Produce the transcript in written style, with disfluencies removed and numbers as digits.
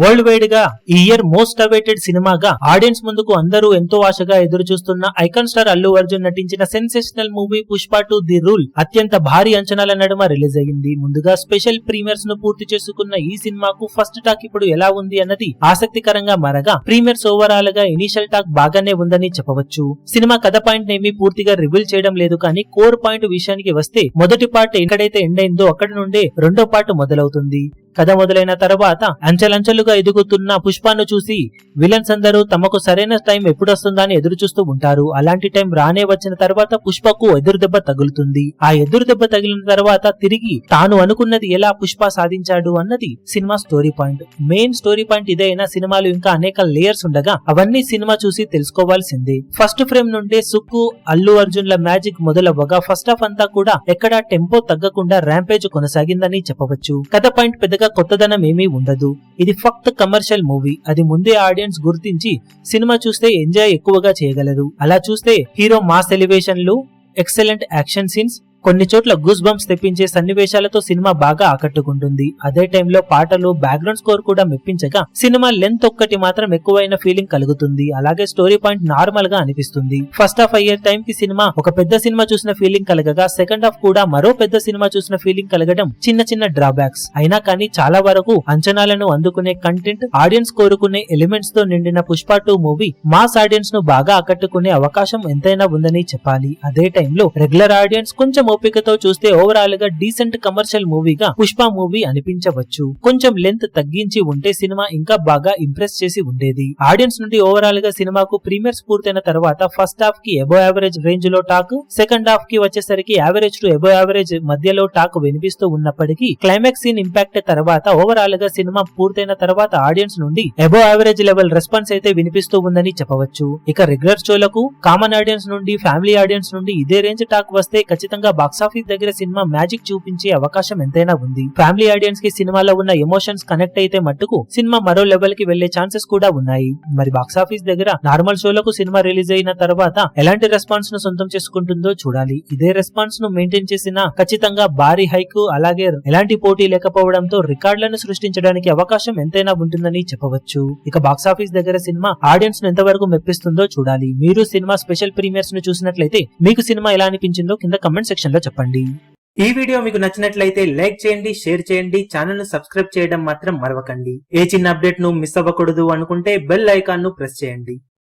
World wide గా ఈ year most awaited సినిమాగా ఆడియన్స్ ముందుకు అందరూ ఎంతో ఆశగా ఎదురు చూస్తున్న ఐకాన్ స్టార్ అల్లు అర్జున్ నటించిన sensational movie Pushpa 2 the rule అత్యంత భారీ అంచనాల నడుమ రిలీజ్ అయింది. ముందుగా స్పెషల్ ప్రీమియర్స్ ను పూర్తి చేసుకున్న ఈ సినిమాకు ఫస్ట్ టాక్ ఇప్పుడు ఎలా ఉంది అన్నది ఆసక్తికరంగా మారగా, ప్రీమియర్స్ ఓవరాల్ గా ఇనీషియల్ టాక్ బాగానే ఉందని చెప్పవచ్చు. సినిమా కథ పాయింట్ నేమి పూర్తిగా రివీల్ చేయడం లేదు, కానీ కోర్ పాయింట్ విషయానికి వస్తే మొదటి పార్ట్ ఎక్కడైతే ఎండ్ అయిందో అక్కడి నుండే రెండో పార్ట్ మొదలవుతుంది. కథ మొదలైన తర్వాత అంచెలంచెలుగా ఎదుగుతున్న పుష్పను చూసి విలన్స్ అందరూ తమకు సరైన టైం ఎప్పుడొస్తుందా అని ఎదురు చూస్తూ ఉంటారు. అలాంటి టైం రానే వచ్చిన తర్వాత పుష్పకు ఎదురు దెబ్బ తగులుతుంది. ఆ ఎదురు దెబ్బ తగిలిన తర్వాత తిరిగి తాను అనుకున్నది ఎలా పుష్ప సాధించాడు అన్నది cinema story point. Main story point ఇదైనా సినిమాలు ఇంకా అనేక లేయర్స్ ఉండగా అవన్నీ సినిమా చూసి తెలుసుకోవాల్సిందే. ఫస్ట్ ఫ్రేమ్ నుండే సుక్కు అల్లు అర్జున్ల మ్యాజిక్ మొదలవ్వగా ఫస్ట్ హాఫ్ అంతా కూడా ఎక్కడా టెంపో తగ్గకుండా ర్యాంపేజ్ కొనసాగిందని చెప్పవచ్చు. కథ పాయింట్ పెద్దగా కొత్తదనం ఏమీ ఉండదు. ఇది ఫక్త్ కమర్షియల్ మూవీ. అది ముందే ఆడియన్స్ గుర్తించి సినిమా చూస్తే ఎంజాయ్ ఎక్కువగా చేయగలరు. అలా చూస్తే హీరో మాస్ ఎలివేషన్లు, ఎక్సలెంట్ యాక్షన్ సీన్స్, కొన్ని చోట్ల గూస్ బంప్స్ తెప్పించే సన్నివేశాలతో సినిమా బాగా ఆకట్టుకుంటుంది. అదే టైంలో పాటలు, బ్యాక్గ్రౌండ్ స్కోర్ కూడా మెప్పించగా సినిమా లెంత్ ఒక్కటి మాత్రం ఎక్కువైన ఫీలింగ్ కలుగుతుంది. అలాగే స్టోరీ పాయింట్ నార్మల్ గా అనిపిస్తుంది. ఫస్ట్ హాఫ్ అయ్యే టైం కి సినిమా ఒక పెద్ద సినిమా చూసిన ఫీలింగ్ కలగగా, సెకండ్ హాఫ్ కూడా మరో పెద్ద సినిమా చూసిన ఫీలింగ్ కలగడం చిన్న చిన్న డ్రాబ్యాక్స్. అయినా కానీ చాలా వరకు అంచనాలను అందుకునే కంటెంట్, ఆడియన్స్ కోరుకునే ఎలిమెంట్స్ తో నిండిన పుష్ప 2 మూవీ మాస్ ఆడియన్స్ ను బాగా ఆకట్టుకునే అవకాశం ఎంతైనా ఉందని చెప్పాలి. అదే టైంలో రెగ్యులర్ ఆడియన్స్ కొంచెం ఓపికతో చూస్తే ఓవరాల్ గా డీసెంట్ కమర్షియల్ మూవీగా పుష్ప మూవీ అనిపించవచ్చు. కొంచెం లెంత్ తగ్గించి ఉంటే సినిమా ఇంకా బాగా ఇంప్రెస్ చేసి ఉండేది. ఆడియన్స్ నుండి ఓవరాల్ గా సినిమాకు ప్రీమియర్స్ పూర్తయిన తర్వాత ఫస్ట్ హాఫ్ కి అబోవ్ యావరేజ్ రేంజ్ లో టాక్, సెకండ్ హాఫ్ కి వచ్చేసరికి యావరేజ్ టు అబోవ్ యావరేజ్ మధ్యలో టాక్ వినిపిస్తూ ఉన్నప్పటికీ క్లైమాక్స్ సీన్ ఇంపాక్ట్ తర్వాత ఓవరాల్ గా సినిమా పూర్తయిన తర్వాత ఆడియన్స్ నుండి అబోవ్ యావరేజ్ లెవెల్ రెస్పాన్స్ అయితే వినిపిస్తూ ఉందని చెప్పవచ్చు. ఇక రెగ్యులర్ షోలకు, కామన్ ఆడియన్స్ నుండి, ఫ్యామిలీ ఆడియన్స్ నుండి ఇదే రేంజ్ టాక్ వస్తే ఖచ్చితంగా బాక్సాఫీస్ దగ్గర సినిమా మ్యాజిక్ చూపించే అవకాశం ఎంతైనా ఉంది. ఫ్యామిలీ ఆడియన్స్ కి సినిమాలో ఉన్న ఎమోషన్స్ కనెక్ట్ అయితే మట్టుకు సినిమా మరో లెవెల్ కి వెళ్లే ఛాన్సెస్ కూడా ఉన్నాయి. మరి బాక్సాఫీస్ దగ్గర నార్మల్ షోలకు సినిమా రిలీజ్ అయిన తర్వాత ఎలాంటి రెస్పాన్స్ ను సొంతం చేసుకుంటుందో చూడాలి. ఇదే రెస్పాన్స్ ను మెయింటైన్ చేసిన ఖచ్చితంగా భారీ హైక్, అలాగే ఎలాంటి పోటీ లేకపోవడంతో రికార్డులను సృష్టించడానికి అవకాశం ఎంతైనా ఉంటుందని చెప్పవచ్చు. ఇక బాక్సాఫీస్ దగ్గర సినిమా ఆడియన్స్ ను ఎంతవరకు మెప్పిస్తుందో చూడాలి. మీరు సినిమా స్పెషల్ ప్రీమియర్స్ ను చూసినట్లయితే మీకు సినిమా ఎలా అనిపించిందో కింద కమెంట్ సెక్షన్ లో చెప్పండి. ఈ వీడియో మీకు నచ్చినట్లయితే లైక్ చేయండి, షేర్ చేయండి, ఛానల్ ను సబ్స్క్రైబ్ చేయడం మాత్రం మరవకండి. ఏ చిన్న అప్డేట్ ను మిస్ అవ్వకూడదు అనుకుంటే బెల్ ఐకాన్ ను ప్రెస్ చేయండి.